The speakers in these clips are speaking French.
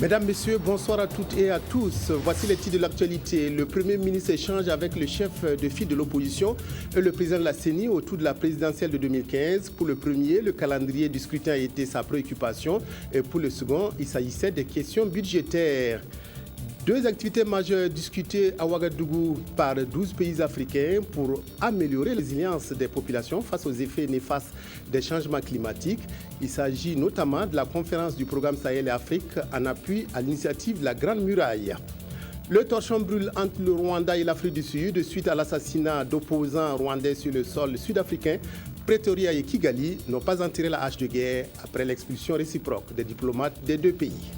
Mesdames, Messieurs, bonsoir à toutes et à tous. Voici les titres de l'actualité. Le Premier ministre échange avec le chef de file de l'opposition et le président de la CENI autour de la présidentielle de 2015. Pour le premier, le calendrier du scrutin a été sa préoccupation. Et pour le second, il s'agissait des questions budgétaires. Deux activités majeures discutées à Ouagadougou par 12 pays africains pour améliorer la résilience des populations face aux effets néfastes des changements climatiques. Il s'agit notamment de la conférence du programme Sahel et Afrique en appui à l'initiative de la Grande Muraille. Le torchon brûle entre le Rwanda et l'Afrique du Sud suite à l'assassinat d'opposants rwandais sur le sol sud-africain. Pretoria et Kigali n'ont pas enterré la hache de guerre après l'expulsion réciproque des diplomates des deux pays.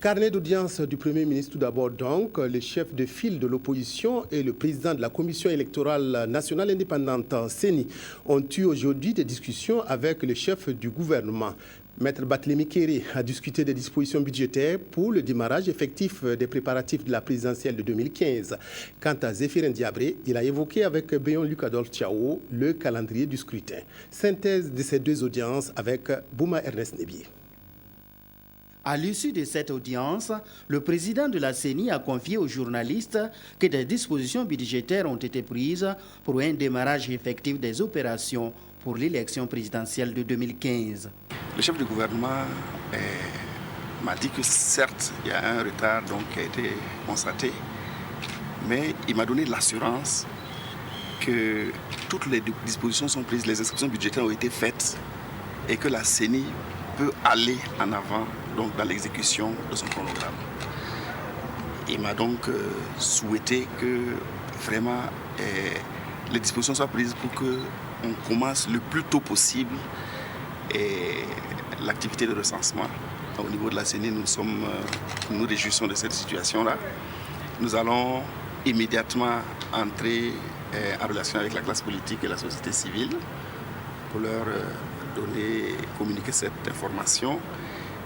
Carnet d'audience du Premier ministre tout d'abord donc. Le chef de file de l'opposition et le président de la Commission électorale nationale indépendante, CENI, ont eu aujourd'hui des discussions avec le chef du gouvernement. Maître Barthélémy Kéré a discuté des dispositions budgétaires pour le démarrage effectif des préparatifs de la présidentielle de 2015. Quant à Zéphirin Diabré, il a évoqué avec Béon Luc Adolphe Thiaw le calendrier du scrutin. Synthèse de ces deux audiences avec Bouma Ernest Nebié. À l'issue de cette audience, le président de la CENI a confié aux journalistes que des dispositions budgétaires ont été prises pour un démarrage effectif des opérations pour l'élection présidentielle de 2015. Le chef du gouvernement m'a dit que certes, il y a un retard qui a été constaté, mais il m'a donné l'assurance que toutes les dispositions sont prises, les inscriptions budgétaires ont été faites et que la CENI peut aller en avant dans l'exécution de son chronogramme. Il m'a donc souhaité que vraiment les dispositions soient prises pour qu'on commence le plus tôt possible l'activité de recensement. Au niveau de la CENI, nous réjouissons de cette situation-là. Nous allons immédiatement entrer en relation avec la classe politique et la société civile pour leur communiquer cette information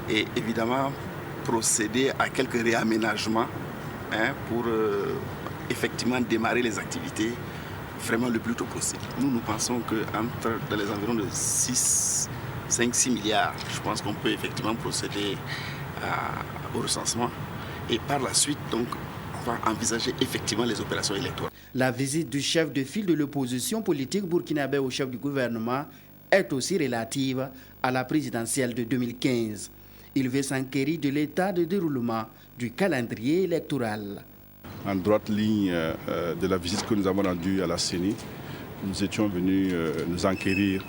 et évidemment procéder à quelques réaménagements pour effectivement démarrer les activités vraiment le plus tôt possible. Nous pensons que dans les environs de 5-6 milliards, je pense qu'on peut effectivement procéder au recensement et par la suite on va envisager effectivement les opérations électorales. La visite du chef de file de l'opposition politique burkinabé au chef du gouvernement est aussi relative à la présidentielle de 2015. Il veut s'enquérir de l'état de déroulement du calendrier électoral. En droite ligne de la visite que nous avons rendue à la CENI, nous étions venus nous enquérir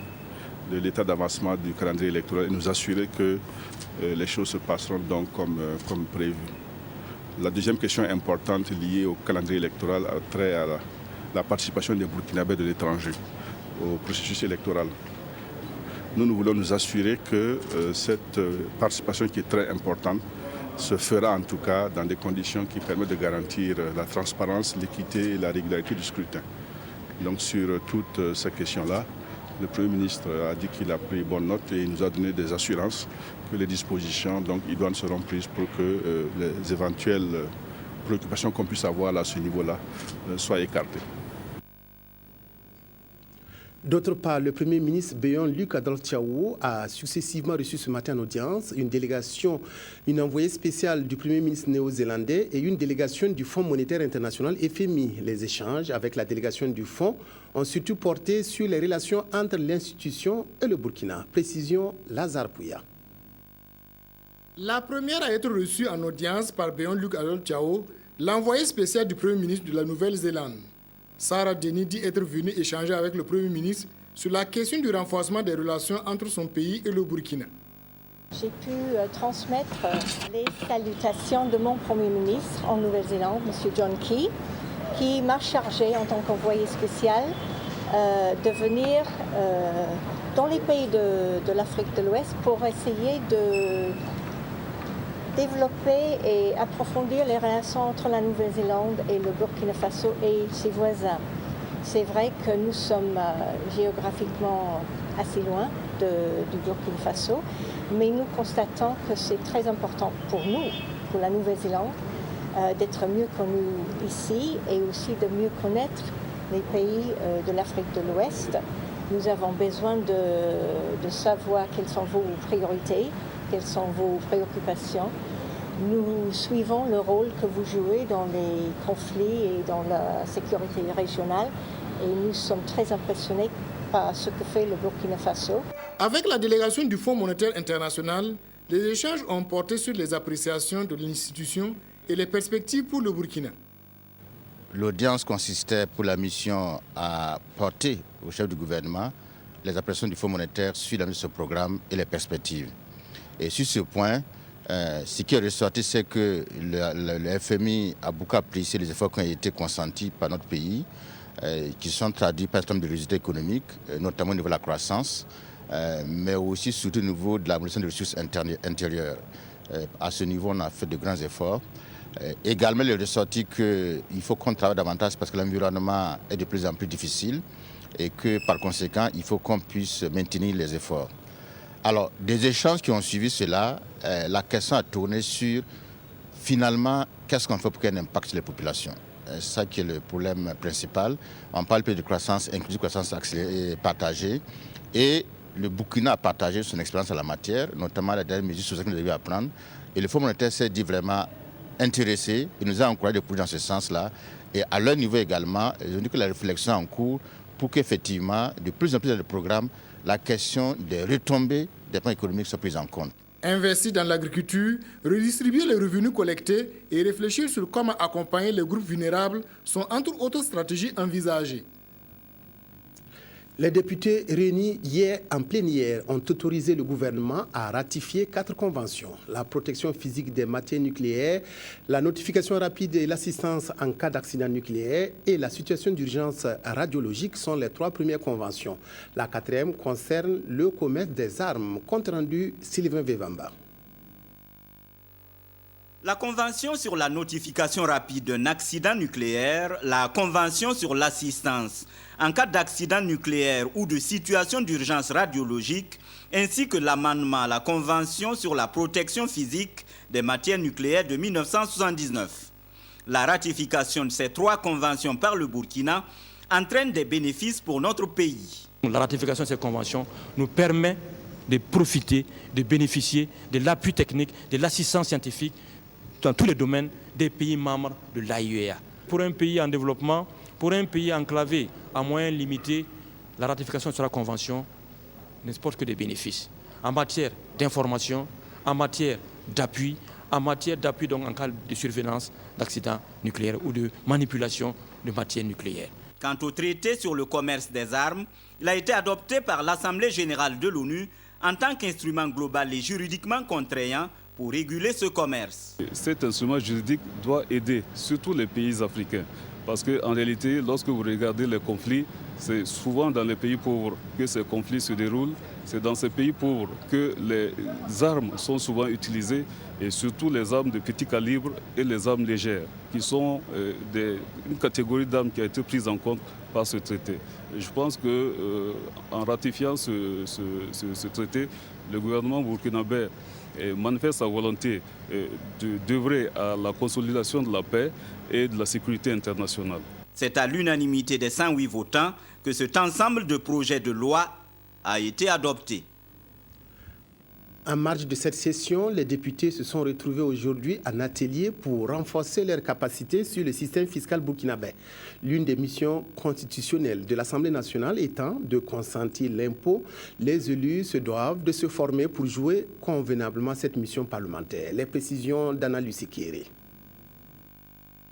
de l'état d'avancement du calendrier électoral et nous assurer que les choses se passeront donc comme prévu. La deuxième question importante liée au calendrier électoral a trait à la participation des Burkinabés de l'étranger au processus électoral. Nous voulons nous assurer que cette participation qui est très importante se fera en tout cas dans des conditions qui permettent de garantir la transparence, l'équité et la régularité du scrutin. Donc sur toutes ces questions-là, le Premier ministre a dit qu'il a pris bonne note et il nous a donné des assurances que les dispositions idoines seront prises pour que les éventuelles préoccupations qu'on puisse avoir à ce niveau-là soient écartées. D'autre part, le Premier ministre Béon Luc Adolphe Thiaw a successivement reçu ce matin en audience une envoyée spéciale du Premier ministre néo-zélandais et une délégation du Fonds monétaire international FMI. Les échanges avec la délégation du Fonds ont surtout porté sur les relations entre l'institution et le Burkina. Précision, Lazare Pouya. La première a été reçue en audience par Béon Luc Adolphe Thiaw, l'envoyé spécial du Premier ministre de la Nouvelle-Zélande. Sarah Denny dit être venue échanger avec le Premier ministre sur la question du renforcement des relations entre son pays et le Burkina. J'ai pu transmettre les salutations de mon Premier ministre en Nouvelle-Zélande, M. John Key, qui m'a chargé en tant qu'envoyé spécial de venir dans les pays de l'Afrique de l'Ouest pour essayer de développer et approfondir les relations entre la Nouvelle-Zélande et le Burkina Faso et ses voisins. C'est vrai que nous sommes géographiquement assez loin du Burkina Faso, mais nous constatons que c'est très important pour nous, pour la Nouvelle-Zélande, d'être mieux connus ici et aussi de mieux connaître les pays de l'Afrique de l'Ouest. Nous avons besoin de savoir quelles sont vos priorités quelles sont vos préoccupations. Nous suivons le rôle que vous jouez dans les conflits et dans la sécurité régionale et nous sommes très impressionnés par ce que fait le Burkina Faso. Avec la délégation du Fonds monétaire international, les échanges ont porté sur les appréciations de l'institution et les perspectives pour le Burkina. L'audience consistait pour la mission à porter au chef du gouvernement les appréciations du Fonds monétaire sur la mise de ce programme et les perspectives. Et sur ce point, ce qui est ressorti, c'est que le FMI a beaucoup apprécié les efforts qui ont été consentis par notre pays, qui sont traduits par un certain nombre de résultats économiques, notamment au niveau de la croissance, mais aussi surtout au niveau de la mobilisation des ressources intérieures. À ce niveau, on a fait de grands efforts. Également, il est ressorti qu'il faut qu'on travaille davantage parce que l'environnement est de plus en plus difficile et que par conséquent, il faut qu'on puisse maintenir les efforts. Alors, des échanges qui ont suivi cela, la question a tourné sur finalement, qu'est-ce qu'on fait pour qu'il y ait un impact sur les populations. C'est ça qui est le problème principal. On parle de croissance inclusive, croissance accélérée et partagée. Et le Burkina a partagé son expérience en la matière, notamment la dernière mesure sur ce qu'il devait apprendre. Et le Fonds monétaire s'est dit vraiment intéressé. Il nous a encouragé de pousser dans ce sens-là. Et à leur niveau également, ils ont dit que la réflexion est en cours pour qu'effectivement, de plus en plus dans le programme, la question des retombées des plans économiques soit prise en compte. Investir dans l'agriculture, redistribuer les revenus collectés et réfléchir sur comment accompagner les groupes vulnérables sont entre autres stratégies envisagées. Les députés réunis hier en plénière ont autorisé le gouvernement à ratifier 4 conventions. La protection physique des matières nucléaires, la notification rapide et l'assistance en cas d'accident nucléaire et la situation d'urgence radiologique sont les 3 premières conventions. La 4e concerne le commerce des armes. Compte rendu Sylvain Vevamba. La Convention sur la notification rapide d'un accident nucléaire, la Convention sur l'assistance en cas d'accident nucléaire ou de situation d'urgence radiologique, ainsi que l'amendement à la Convention sur la protection physique des matières nucléaires de 1979. La ratification de ces 3 conventions par le Burkina entraîne des bénéfices pour notre pays. La ratification de ces conventions nous permet de profiter, de bénéficier de l'appui technique, de l'assistance scientifique dans tous les domaines des pays membres de l'AIEA. Pour un pays en développement, pour un pays enclavé à moyens limités, la ratification de la convention n'exporte que des bénéfices en matière d'information, en matière d'appui, donc en cas de surveillance d'accidents nucléaires ou de manipulation de matières nucléaires. Quant au traité sur le commerce des armes, il a été adopté par l'Assemblée générale de l'ONU en tant qu'instrument global et juridiquement contraignant pour réguler ce commerce. Cet instrument juridique doit aider surtout les pays africains. Parce qu'en réalité, lorsque vous regardez les conflits, c'est souvent dans les pays pauvres que ces conflits se déroulent. C'est dans ces pays pauvres que les armes sont souvent utilisées, et surtout les armes de petit calibre et les armes légères, qui sont une catégorie d'armes qui a été prise en compte par ce traité. Et je pense qu'en ratifiant ce traité, le gouvernement burkinabé manifeste sa volonté d'œuvrer à la consolidation de la paix et de la sécurité internationale. C'est à l'unanimité des 108 votants que cet ensemble de projets de loi a été adopté. En marge de cette session, les députés se sont retrouvés aujourd'hui en atelier pour renforcer leurs capacités sur le système fiscal burkinabé. L'une des missions constitutionnelles de l'Assemblée nationale étant de consentir l'impôt, les élus se doivent de se former pour jouer convenablement cette mission parlementaire. Les précisions d'Anna Lusikiri.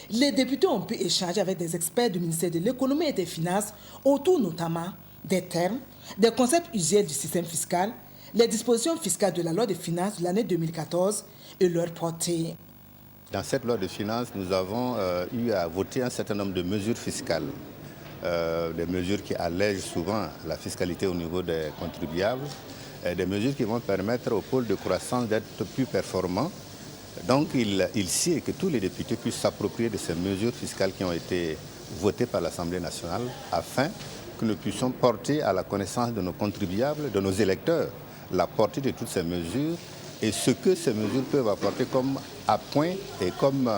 Les députés ont pu échanger avec des experts du ministère de l'économie et des finances autour notamment des termes, des concepts usuels du système fiscal, les dispositions fiscales de la loi de finances de l'année 2014 et leur portée. Dans cette loi de finances, nous avons eu à voter un certain nombre de mesures fiscales, des mesures qui allègent souvent la fiscalité au niveau des contribuables, des mesures qui vont permettre au pôle de croissance d'être plus performant. Donc il sied que tous les députés puissent s'approprier de ces mesures fiscales qui ont été votées par l'Assemblée nationale afin que nous puissions porter à la connaissance de nos contribuables, de nos électeurs, la portée de toutes ces mesures et ce que ces mesures peuvent apporter comme appoint et comme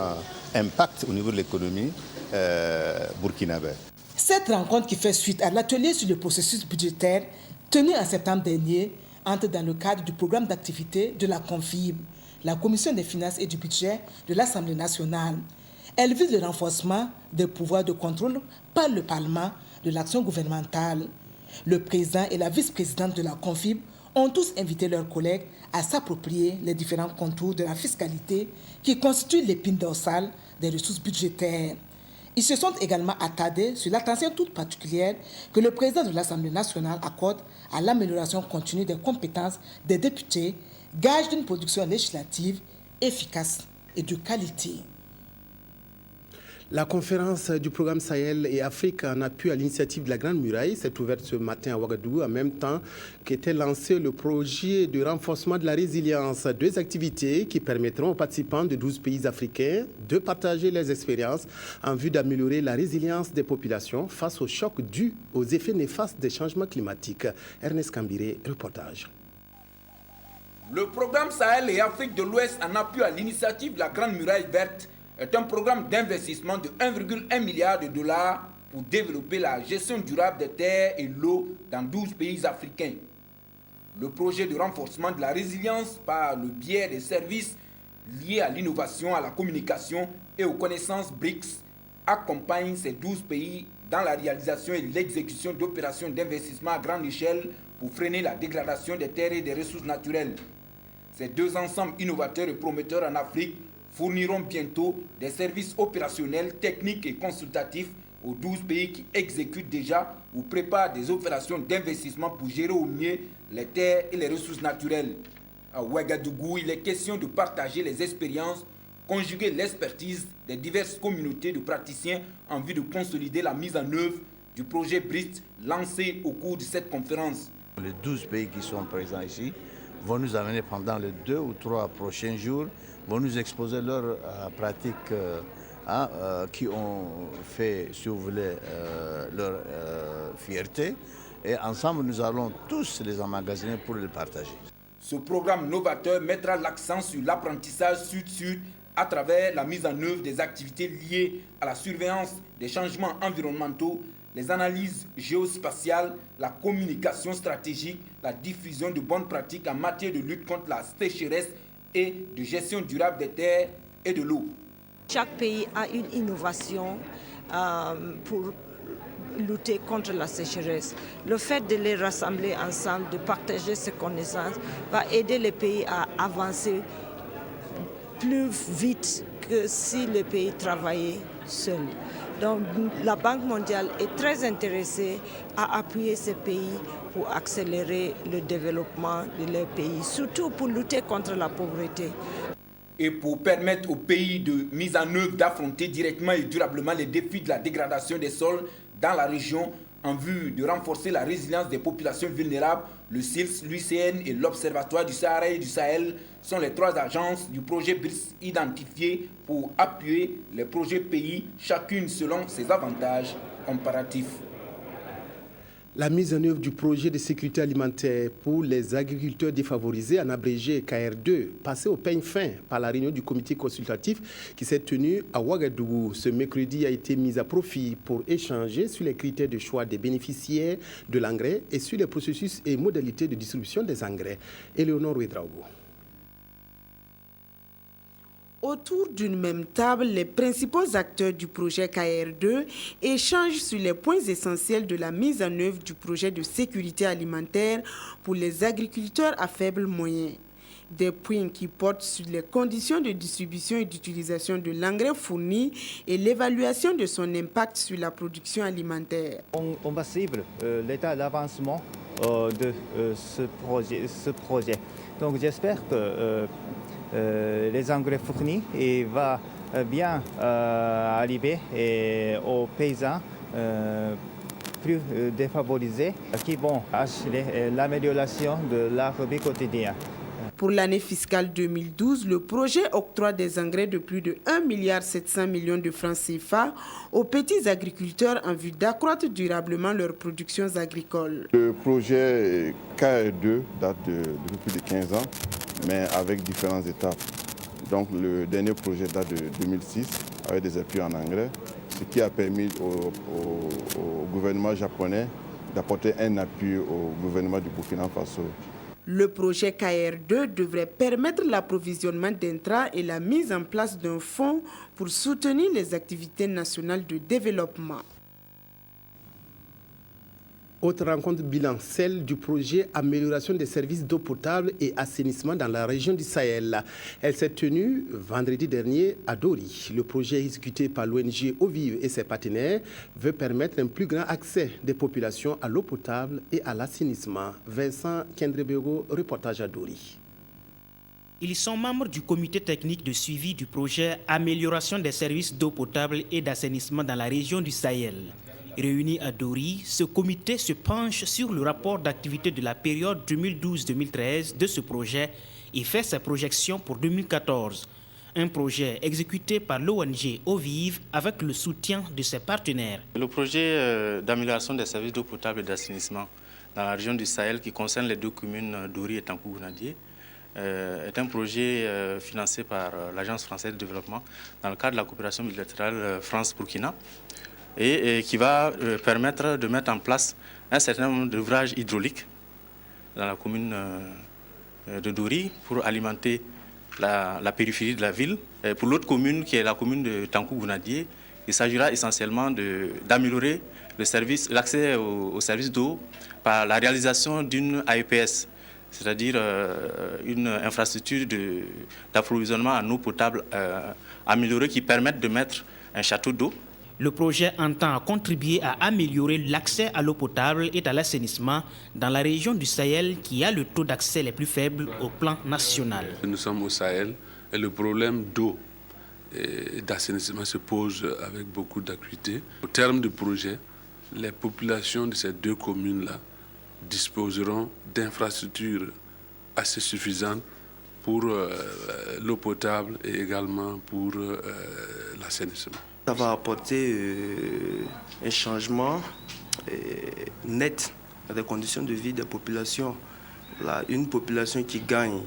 impact au niveau de l'économie burkinabé. Cette rencontre qui fait suite à l'atelier sur le processus budgétaire tenu en septembre dernier entre dans le cadre du programme d'activité de la CONFIB, la Commission des finances et du budget de l'Assemblée nationale. Elle vise le renforcement des pouvoirs de contrôle par le Parlement de l'action gouvernementale. Le président et la vice-présidente de la CONFIB ont tous invité leurs collègues à s'approprier les différents contours de la fiscalité qui constituent l'épine dorsale des ressources budgétaires. Ils se sont également attardés sur l'attention toute particulière que le président de l'Assemblée nationale accorde à l'amélioration continue des compétences des députés, gage d'une production législative efficace et de qualité. La conférence du programme Sahel et Afrique en appui à l'initiative de la Grande Muraille s'est ouverte ce matin à Ouagadougou en même temps qu'était lancé le projet de renforcement de la résilience. Deux activités qui permettront aux participants de 12 pays africains de partager leurs expériences en vue d'améliorer la résilience des populations face aux chocs dus aux effets néfastes des changements climatiques. Ernest Kambiré, reportage. Le programme Sahel et Afrique de l'Ouest en appui à l'initiative de la Grande Muraille Verte est un programme d'investissement de 1,1 milliard de dollars pour développer la gestion durable des terres et l'eau dans 12 pays africains. Le projet de renforcement de la résilience par le biais des services liés à l'innovation, à la communication et aux connaissances BRICS accompagne ces 12 pays dans la réalisation et l'exécution d'opérations d'investissement à grande échelle pour freiner la dégradation des terres et des ressources naturelles. Ces deux ensembles innovateurs et prometteurs en Afrique fourniront bientôt des services opérationnels, techniques et consultatifs aux 12 pays qui exécutent déjà ou préparent des opérations d'investissement pour gérer au mieux les terres et les ressources naturelles. À Ouagadougou, il est question de partager les expériences, conjuguer l'expertise des diverses communautés de praticiens en vue de consolider la mise en œuvre du projet BRICS lancé au cours de cette conférence. Les 12 pays qui sont présents ici vont nous amener pendant les 2 ou 3 prochains jours, vont nous exposer leurs pratiques qui ont fait, si vous voulez, leur fierté. Et ensemble, nous allons tous les emmagasiner pour les partager. Ce programme novateur mettra l'accent sur l'apprentissage sud-sud à travers la mise en œuvre des activités liées à la surveillance des changements environnementaux, les analyses géospatiales, la communication stratégique, la diffusion de bonnes pratiques en matière de lutte contre la sécheresse et de gestion durable des terres et de l'eau. Chaque pays a une innovation pour lutter contre la sécheresse. Le fait de les rassembler ensemble, de partager ces connaissances, va aider les pays à avancer plus vite que si les pays travaillaient seuls. Donc la Banque mondiale est très intéressée à appuyer ces pays pour accélérer le développement de leurs pays, surtout pour lutter contre la pauvreté. Et pour permettre aux pays de mise en œuvre d'affronter directement et durablement les défis de la dégradation des sols dans la région en vue de renforcer la résilience des populations vulnérables, le CILS, l'UICN et l'Observatoire du Sahara et du Sahel sont les 3 agences du projet BRICS identifiées pour appuyer les projets pays, chacune selon ses avantages comparatifs. La mise en œuvre du projet de sécurité alimentaire pour les agriculteurs défavorisés, en abrégé KR2, passé au peigne fin par la réunion du comité consultatif qui s'est tenue à Ouagadougou. Ce mercredi a été mis à profit pour échanger sur les critères de choix des bénéficiaires de l'engrais et sur les processus et modalités de distribution des engrais. Éléonore Ouedraogo. Autour d'une même table, les principaux acteurs du projet KR2 échangent sur les points essentiels de la mise en œuvre du projet de sécurité alimentaire pour les agriculteurs à faibles moyens. Des points qui portent sur les conditions de distribution et d'utilisation de l'engrais fourni et l'évaluation de son impact sur la production alimentaire. On va suivre l'état d'avancement de ce projet. Donc j'espère que les engrais fournis vont bien arriver aux paysans plus défavorisés qui vont acheter l'amélioration de leur vie quotidienne. Pour l'année fiscale 2012, le projet octroie des engrais de plus de 1,7 milliard de francs CFA aux petits agriculteurs en vue d'accroître durablement leurs productions agricoles. Le projet KR2 date de plus de 15 ans, mais avec différentes étapes. Donc le dernier projet date de 2006 avec des appuis en engrais, ce qui a permis au gouvernement japonais d'apporter un appui au gouvernement du Burkina Faso. Le projet KR2 devrait permettre l'approvisionnement d'intrants et la mise en place d'un fonds pour soutenir les activités nationales de développement. Autre rencontre bilan, celle du projet Amélioration des services d'eau potable et assainissement dans la région du Sahel. Elle s'est tenue vendredi dernier à Dori. Le projet exécuté par l'ONG Eau Vive et ses partenaires veut permettre un plus grand accès des populations à l'eau potable et à l'assainissement. Vincent Kendrebego, reportage à Dori. Ils sont membres du comité technique de suivi du projet Amélioration des services d'eau potable et d'assainissement dans la région du Sahel. Réuni à Dori, ce comité se penche sur le rapport d'activité de la période 2012-2013 de ce projet et fait sa projection pour 2014. Un projet exécuté par l'ONG Eau Vive avec le soutien de ses partenaires. Le projet d'amélioration des services d'eau potable et d'assainissement dans la région du Sahel qui concerne les deux communes Dori et Tankou-Gounadié est un projet financé par l'Agence française de développement dans le cadre de la coopération bilatérale France-Burkina. Et qui va permettre de mettre en place un certain nombre d'ouvrages hydrauliques dans la commune de Dori pour alimenter la périphérie de la ville. Et pour l'autre commune, qui est la commune de Tankou-Gounadié, il s'agira essentiellement d'améliorer l'accès aux services d'eau par la réalisation d'une AEPS, c'est-à-dire une infrastructure d'approvisionnement en eau potable améliorée qui permette de mettre un château d'eau. Le projet entend contribuer à améliorer l'accès à l'eau potable et à l'assainissement dans la région du Sahel qui a le taux d'accès les plus faibles au plan national. Nous sommes au Sahel et le problème d'eau et d'assainissement se pose avec beaucoup d'acuité. Au terme du projet, les populations de ces deux communes-là disposeront d'infrastructures assez suffisantes pour l'eau potable et également pour l'assainissement. Ça va apporter un changement net des conditions de vie des populations. Là, une population qui gagne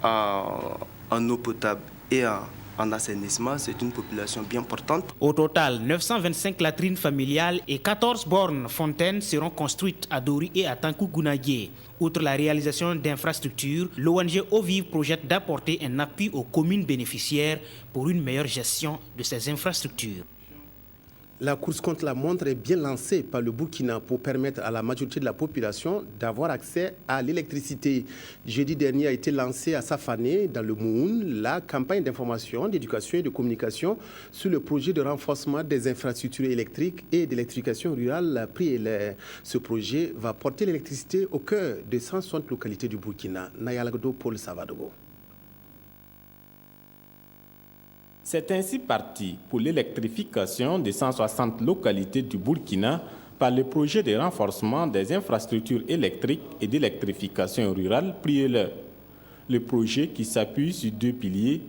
en eau potable et en assainissement, c'est une population bien portante. Au total, 925 latrines familiales et 14 bornes fontaines seront construites à Dori et à Tankou-Gounadié. Outre la réalisation d'infrastructures, l'ONG Eau Vive projette d'apporter un appui aux communes bénéficiaires pour une meilleure gestion de ces infrastructures. La course contre la montre est bien lancée par le Burkina pour permettre à la majorité de la population d'avoir accès à l'électricité. Jeudi dernier a été lancée à Safané, dans le Moun, la campagne d'information, d'éducation et de communication sur le projet de renforcement des infrastructures électriques et d'électrification rurale Priélère. Ce projet va porter l'électricité au cœur de 160 localités du Burkina. Nayalagdo, Paul Savadogo. C'est ainsi parti pour l'électrification de 160 localités du Burkina par le projet de renforcement des infrastructures électriques et d'électrification rurale Priéleur. Le projet qui s'appuie sur deux piliers,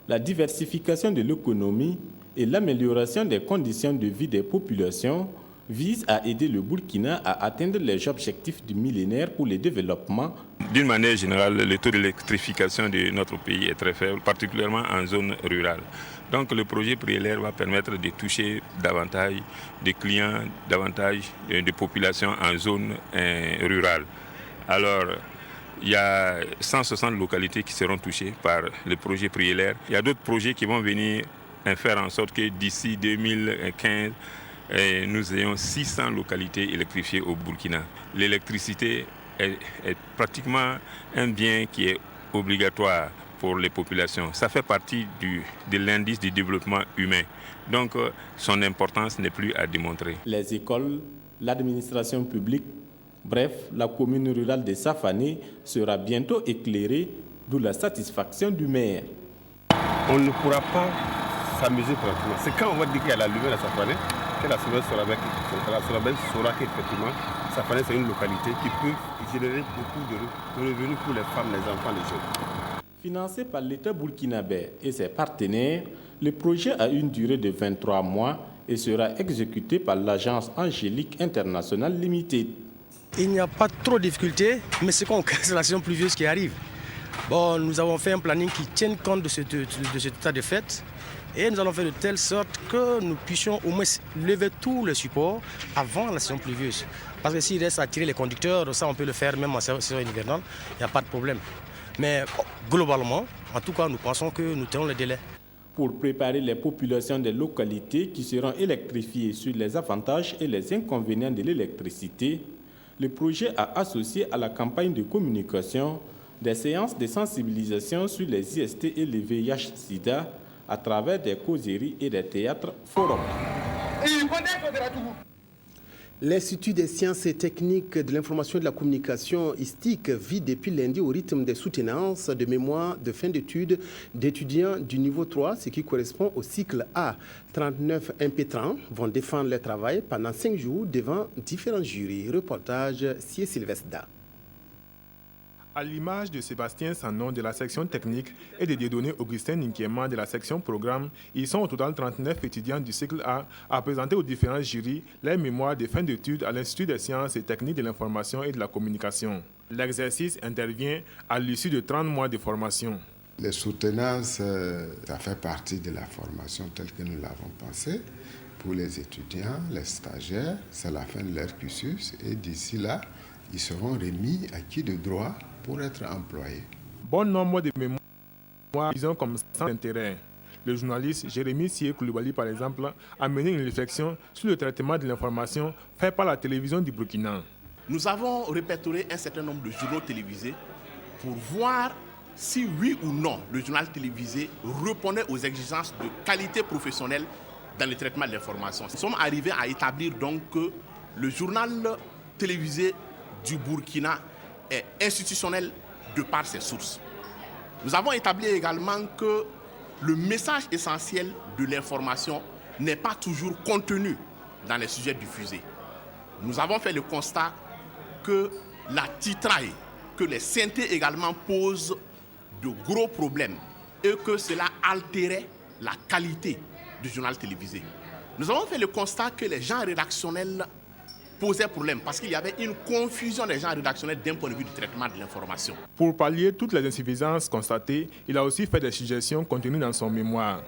la diversification de l'économie et l'amélioration des conditions de vie des populations, vise à aider le Burkina à atteindre les objectifs du millénaire pour le développement. D'une manière générale, le taux d'électrification de notre pays est très faible, particulièrement en zone rurale. Donc le projet Priélère va permettre de toucher davantage de clients, davantage de populations en zone rurale. Alors, il y a 160 localités qui seront touchées par le projet Priélère. Il y a d'autres projets qui vont venir faire en sorte que d'ici 2015, nous ayons 600 localités électrifiées au Burkina. L'électricité est pratiquement un bien qui est obligatoire pour les populations. Ça fait partie de l'indice du développement humain. Donc, son importance n'est plus à démontrer. Les écoles, l'administration publique, bref, la commune rurale de Safané sera bientôt éclairée, d'où la satisfaction du maire. On ne pourra pas s'amuser tranquillement. C'est quand on va dire qu'il y a la lumière à Safané que la Sorabelle saura qu'effectivement, Safané, c'est une localité qui peut générer beaucoup de revenus pour les femmes, les enfants, les jeunes. Financé par l'État burkinabé et ses partenaires, le projet a une durée de 23 mois et sera exécuté par l'agence Angélique International Limited. Il n'y a pas trop de difficultés, mais c'est la saison pluvieuse qui arrive. Bon, nous avons fait un planning qui tienne compte de cet état de fait et nous allons faire de telle sorte que nous puissions au moins lever tous les supports avant la saison pluvieuse. Parce que s'il reste à tirer les conducteurs, ça on peut le faire même en saison hivernale, il n'y a pas de problème. Mais globalement, en tout cas, nous pensons que nous tenons le délai. Pour préparer les populations des localités qui seront électrifiées sur les avantages et les inconvénients de l'électricité, le projet a associé à la campagne de communication des séances de sensibilisation sur les IST et le VIH-Sida à travers des causeries et des théâtres forums. L'Institut des sciences et techniques de l'information et de la communication, ISTIC, vit depuis lundi au rythme des soutenances de mémoire de fin d'études d'étudiants du niveau 3, ce qui correspond au cycle A. 39 impétrants vont défendre leur travail pendant 5 jours devant différents jurys. Reportage Sié Sylvestre. À l'image de Sébastien Sanon de la section technique et de Dieudonné Augustin Ninkiema de la section programme, ils sont au total 39 étudiants du cycle A à présenter aux différents jurys les mémoires de fin d'études à l'Institut des sciences et techniques de l'information et de la communication. L'exercice intervient à l'issue de 30 mois de formation. Les soutenances, ça fait partie de la formation telle que nous l'avons pensée. Pour les étudiants, les stagiaires, c'est la fin de leur cursus et d'ici là, ils seront remis acquis de droit pour être employés. Bon nombre de mémoires, ils ont comme sans intérêt. Le journaliste Jérémy Sié Koulibaly, par exemple, a mené une réflexion sur le traitement de l'information fait par la télévision du Burkina. Nous avons répertorié un certain nombre de journaux télévisés pour voir si oui ou non le journal télévisé répondait aux exigences de qualité professionnelle dans le traitement de l'information. Nous sommes arrivés à établir donc que le journal télévisé du Burkina est institutionnel de par ses sources. Nous avons établi également que le message essentiel de l'information n'est pas toujours contenu dans les sujets diffusés. Nous avons fait le constat que la titraille, que les synthés également posent de gros problèmes et que cela altérait la qualité du journal télévisé. Nous avons fait le constat que les gens rédactionnels posait problème parce qu'il y avait une confusion des gens rédactionnels d'un point de vue du traitement de l'information. Pour pallier toutes les insuffisances constatées, il a aussi fait des suggestions contenues dans son mémoire.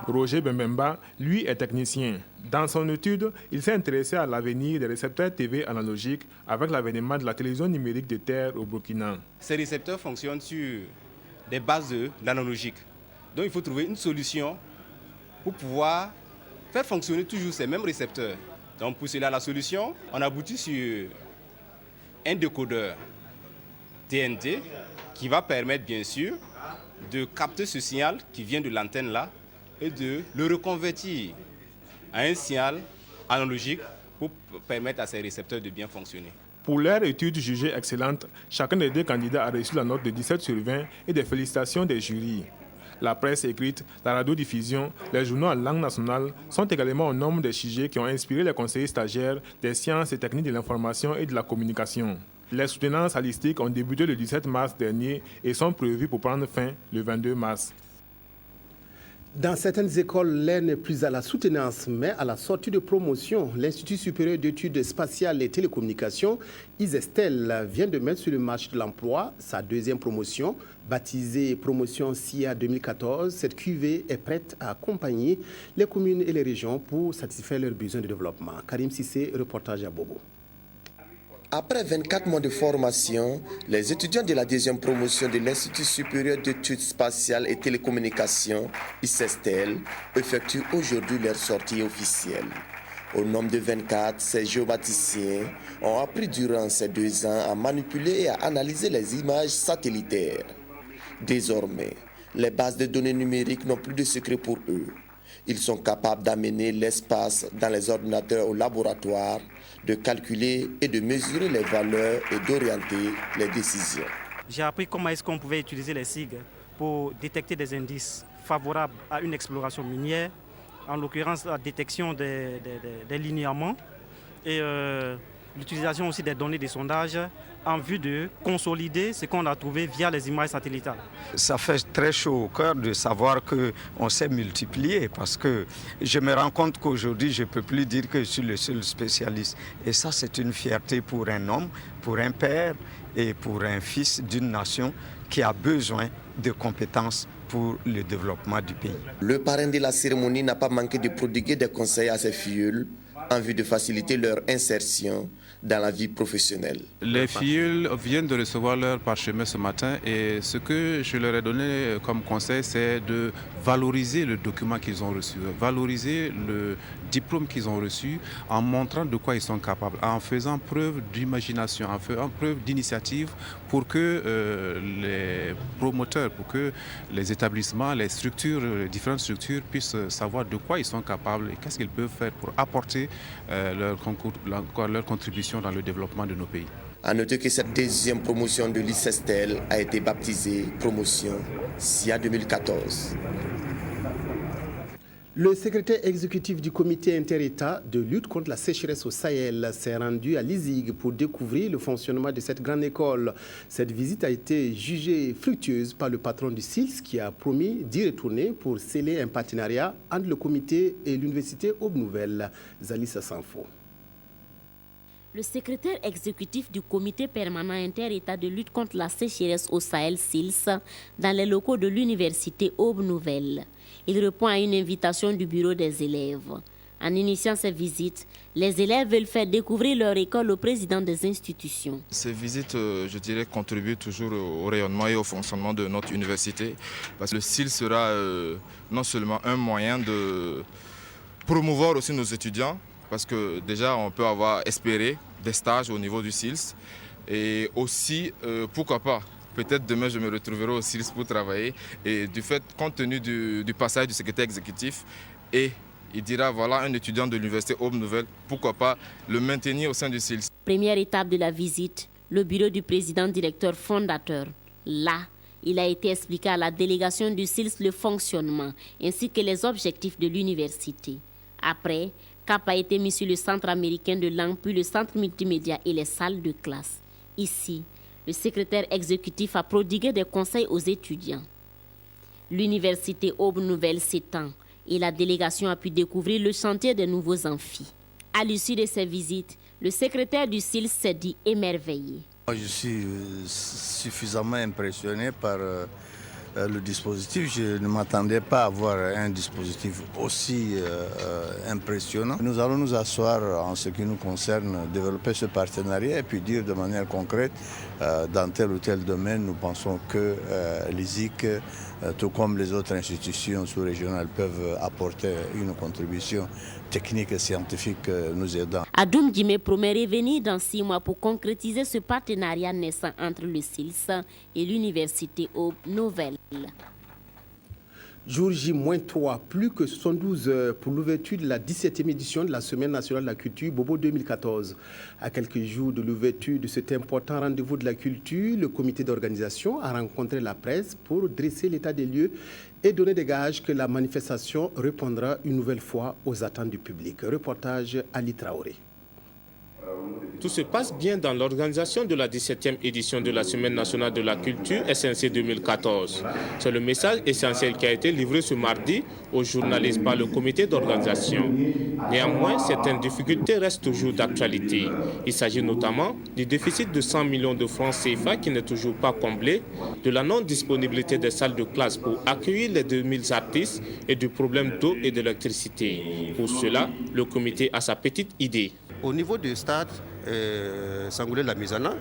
Roger Bembemba, lui, est technicien. Dans son étude, il s'est intéressé à l'avenir des récepteurs TV analogiques avec l'avènement de la télévision numérique de terre au Burkina. Ces récepteurs fonctionnent sur des bases d'analogique. Donc il faut trouver une solution pour pouvoir faire fonctionner toujours ces mêmes récepteurs. Donc pour cela, la solution, on aboutit sur un décodeur TNT qui va permettre bien sûr de capter ce signal qui vient de l'antenne là et de le reconvertir à un signal analogique pour permettre à ces récepteurs de bien fonctionner. Pour leur étude jugée excellente, chacun des deux candidats a reçu la note de 17 sur 20 et des félicitations des jurys. La presse écrite, la radiodiffusion, les journaux en langue nationale sont également au nombre des sujets qui ont inspiré les conseillers stagiaires des sciences et techniques de l'information et de la communication. Les soutenances à l'ISTIC ont débuté le 17 mars dernier et sont prévues pour prendre fin le 22 mars. Dans certaines écoles, l'aide n'est plus à la soutenance, mais à la sortie de promotion. L'Institut supérieur d'études spatiales et télécommunications, ISESTEL, vient de mettre sur le marché de l'emploi sa deuxième promotion. Baptisée Promotion SIA 2014, cette QV est prête à accompagner les communes et les régions pour satisfaire leurs besoins de développement. Karim Sissé, reportage à Bobo. Après 24 mois de formation, les étudiants de la deuxième promotion de l'Institut supérieur d'études spatiales et télécommunications, ISESTEL, effectuent aujourd'hui leur sortie officielle. Au nombre de 24, ces géomaticiens ont appris durant ces 2 ans à manipuler et à analyser les images satellitaires. Désormais, les bases de données numériques n'ont plus de secret pour eux. Ils sont capables d'amener l'espace dans les ordinateurs au laboratoire, de calculer et de mesurer les valeurs et d'orienter les décisions. J'ai appris comment est-ce qu'on pouvait utiliser les SIG pour détecter des indices favorables à une exploration minière, en l'occurrence la détection des linéaments et l'utilisation aussi des données de sondage en vue de consolider ce qu'on a trouvé via les images satellitales. Ça fait très chaud au cœur de savoir qu'on s'est multiplié parce que je me rends compte qu'aujourd'hui, je ne peux plus dire que je suis le seul spécialiste. Et ça, c'est une fierté pour un homme, pour un père et pour un fils d'une nation qui a besoin de compétences pour le développement du pays. Le parrain de la cérémonie n'a pas manqué de prodiguer des conseils à ses filleuls en vue de faciliter leur insertion dans la vie professionnelle. Les filles viennent de recevoir leur parchemin ce matin et ce que je leur ai donné comme conseil, c'est de valoriser le document qu'ils ont reçu, valoriser le diplôme qu'ils ont reçu en montrant de quoi ils sont capables, en faisant preuve d'imagination, en faisant preuve d'initiative pour que les promoteurs, pour que les établissements, les structures, les différentes structures puissent savoir de quoi ils sont capables et qu'est-ce qu'ils peuvent faire pour apporter leur contribution dans le développement de nos pays. A noter que cette deuxième promotion de l'ICESTEL a été baptisée promotion SIA 2014. Le secrétaire exécutif du comité inter-État de lutte contre la sécheresse au Sahel s'est rendu à l'ISIG pour découvrir le fonctionnement de cette grande école. Cette visite a été jugée fructueuse par le patron du SILS qui a promis d'y retourner pour sceller un partenariat entre le comité et l'université Aube Nouvelle. Zalissa Sanfo. Le secrétaire exécutif du comité permanent inter-État de lutte contre la sécheresse au Sahel SILS dans les locaux de l'université Aube Nouvelle. Il répond à une invitation du bureau des élèves. En initiant ces visites, les élèves veulent faire découvrir leur école au président des institutions. Ces visites, je dirais, contribuent toujours au rayonnement et au fonctionnement de notre université. Parce que le SILS sera non seulement un moyen de promouvoir aussi nos étudiants, parce que déjà on peut avoir espéré des stages au niveau du SILS. Et aussi, pourquoi pas, peut-être demain je me retrouverai au SILS pour travailler. Et du fait, compte tenu du passage du secrétaire exécutif, et il dira voilà un étudiant de l'université Aube Nouvelle, pourquoi pas le maintenir au sein du SILS. Première étape de la visite, le bureau du président directeur fondateur. Là, il a été expliqué à la délégation du SILS le fonctionnement ainsi que les objectifs de l'université. Après, cap a été mis sur le centre américain de langue, puis le centre multimédia et les salles de classe. Ici, le secrétaire exécutif a prodigué des conseils aux étudiants. L'université Aube Nouvelle s'étend et la délégation a pu découvrir le chantier des nouveaux amphis. À l'issue de ces visites, le secrétaire du SILS s'est dit émerveillé. Je suis suffisamment impressionné par le dispositif. Je ne m'attendais pas à avoir un dispositif aussi impressionnant. Nous allons nous asseoir en ce qui nous concerne, développer ce partenariat et puis dire de manière concrète, dans tel ou tel domaine, nous pensons que l'ISIC, tout comme les autres institutions sous-régionales, peuvent apporter une contribution technique et scientifique nous aidant. Adoum Djimé promet revenir dans 6 mois pour concrétiser ce partenariat naissant entre le SILS et l'université Aube Nouvelle. Jour J-3, plus que 72 heures pour l'ouverture de la 17e édition de la Semaine nationale de la culture Bobo 2014. À quelques jours de l'ouverture de cet important rendez-vous de la culture, le comité d'organisation a rencontré la presse pour dresser l'état des lieux et donner des gages que la manifestation répondra une nouvelle fois aux attentes du public. Reportage Ali Traoré. Tout se passe bien dans l'organisation de la 17e édition de la Semaine nationale de la culture SNC 2014. C'est le message essentiel qui a été livré ce mardi aux journalistes par le comité d'organisation. Néanmoins, certaines difficultés restent toujours d'actualité. Il s'agit notamment du déficit de 100 millions de francs CFA qui n'est toujours pas comblé, de la non-disponibilité des salles de classe pour accueillir les 2000 artistes et du problème d'eau et d'électricité. Pour cela, le comité a sa petite idée. Au niveau du stade Sangoulé-la-Misana,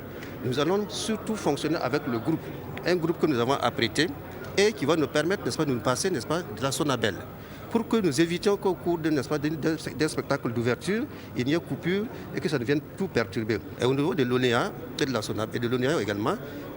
nous allons surtout fonctionner avec le groupe. Un groupe que nous avons apprêté et qui va nous permettre, n'est-ce pas, de nous passer, n'est-ce pas, de la Sonabel. Pour que nous évitions qu'au cours d'un spectacle d'ouverture, il n'y ait coupure et que ça ne vienne tout perturber. Et au niveau de l'ONEA et de la Sonabel, et de l'ONEA également,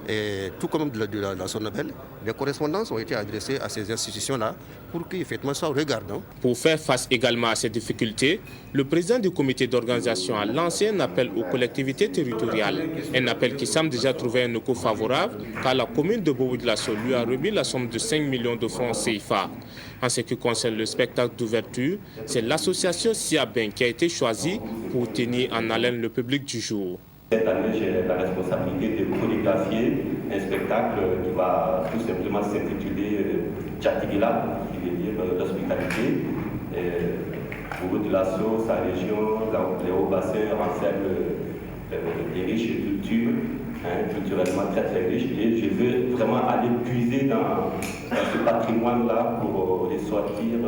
et tout comme de la Sonabel, les correspondances ont été adressées à ces institutions-là pour qu'effectivement soient regardants. Pour faire face également à ces difficultés, le président du comité d'organisation a lancé un appel aux collectivités territoriales. Un appel qui semble déjà trouver un écho favorable car la commune de Bobo-Dioulasso lui a remis la somme de 5 millions de francs CFA. En ce qui concerne le spectacle d'ouverture, c'est l'association Siaben qui a été choisie pour tenir en haleine le public du jour. Cette année, j'ai la responsabilité de chorégraphier un spectacle qui va tout simplement s'intituler Tchatigila, qui veut dire l'hospitalité. Bobo-Dioulasso, sa région, les hauts bassins renferment des riches cultures culturellement très très riche, et je veux vraiment aller puiser dans ce patrimoine-là pour ressortir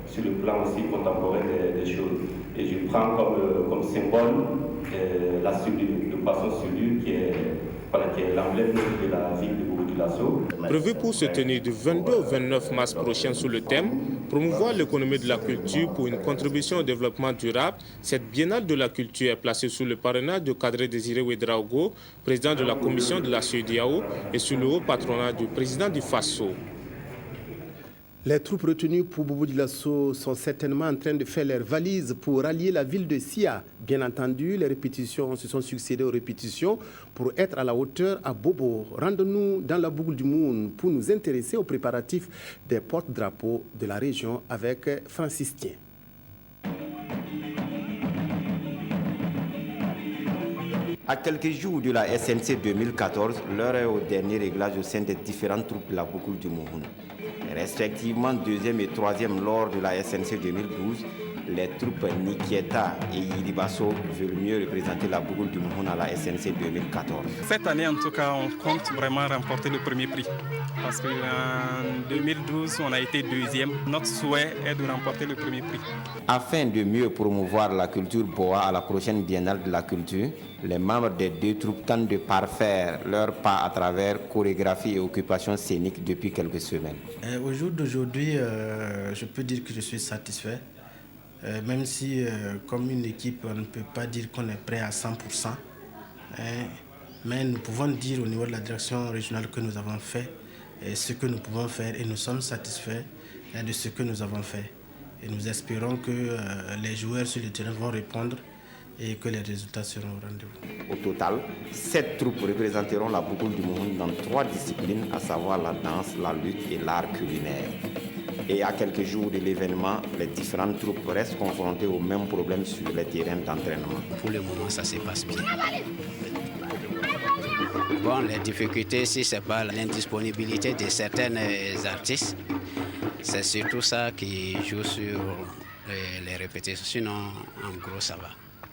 sur le plan aussi contemporain des choses. Et je prends comme symbole la solule, le poisson solule qui est l'emblème de la ville de Bobo-Dioulasso. Prévu pour se tenir du 22 au 29 mars prochain sous le thème « Promouvoir l'économie de la culture pour une contribution au développement durable », cette biennale de la culture est placée sous le parrainage de Kadri Désiré Ouedraogo, président de la commission de la CEDEAO, et sous le haut patronat du président du FASO. Les troupes retenues pour Bobo-Dioulasso sont certainement en train de faire leurs valises pour rallier la ville de Sia. Bien entendu, les répétitions se sont succédées aux répétitions pour être à la hauteur à Bobo. Rendons-nous dans la boucle du Moun pour nous intéresser aux préparatifs des porte-drapeaux de la région avec Francis Tien. À quelques jours de la SNC 2014, l'heure est au dernier réglage au sein des différentes troupes de la boucle du Mouhoun. Respectivement 2e et 3e lors de la SNC 2012, les troupes Nikieta et Yiribasso veulent mieux représenter la boucle du Mouhoun à la SNC 2014. Cette année, en tout cas, on compte vraiment remporter le premier prix. Parce qu'en 2012, on a été 2e. Notre souhait est de remporter le premier prix. Afin de mieux promouvoir la culture Boa à la prochaine Biennale de la culture, les membres des deux troupes tentent de parfaire leur pas à travers chorégraphie et occupation scénique depuis quelques semaines. Au jour d'aujourd'hui, je peux dire que je suis satisfait. Même si, comme une équipe, on ne peut pas dire qu'on est prêt à 100%. Mais nous pouvons dire au niveau de la direction régionale que nous avons fait ce que nous pouvons faire et nous sommes satisfaits de ce que nous avons fait. Et nous espérons que les joueurs sur le terrain vont répondre et que les résultats seront au rendez-vous. Au total, 7 troupes représenteront la boucle du Mouhoun dans 3 disciplines, à savoir la danse, la lutte et l'art culinaire. Et à quelques jours de l'événement, les différentes troupes restent confrontées aux mêmes problèmes sur les terrains d'entraînement. Pour le moment, ça se passe bien. Bon, les difficultés, si ce n'est pas l'indisponibilité de certains artistes, c'est surtout ça qui joue sur les répétitions. Sinon, en gros, ça va.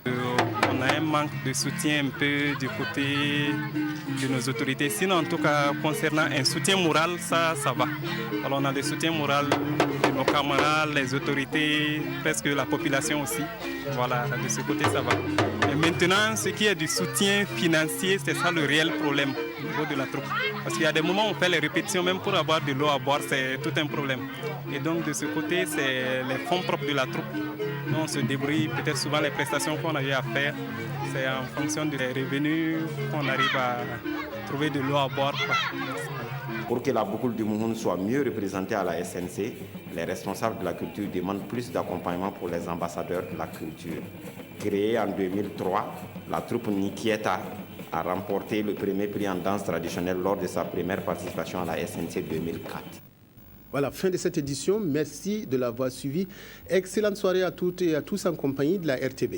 On a un manque de soutien un peu du côté de nos autorités. Sinon, en tout cas, concernant un soutien moral, ça va. Alors, on a des soutiens moral de nos camarades, les autorités, presque la population aussi. Voilà, de ce côté, ça va. Et maintenant, ce qui est du soutien financier, c'est ça le réel problème au niveau de la troupe. Parce qu'il y a des moments où on fait les répétitions, même pour avoir de l'eau à boire, c'est tout un problème. Et donc, de ce côté, c'est les fonds propres de la troupe. Nous, on se débrouille, peut-être souvent les prestations qu'on a eu à faire, c'est en fonction des revenus qu'on arrive à trouver de l'eau à boire. Pour que la boucle du Mouhoun soit mieux représentée à la SNC, les responsables de la culture demandent plus d'accompagnement pour les ambassadeurs de la culture. Créée en 2003, la troupe Nikieta a remporté le premier prix en danse traditionnelle lors de sa première participation à la SNC 2004. Voilà, fin de cette édition. Merci de l'avoir suivi. Excellente soirée à toutes et à tous en compagnie de la RTB.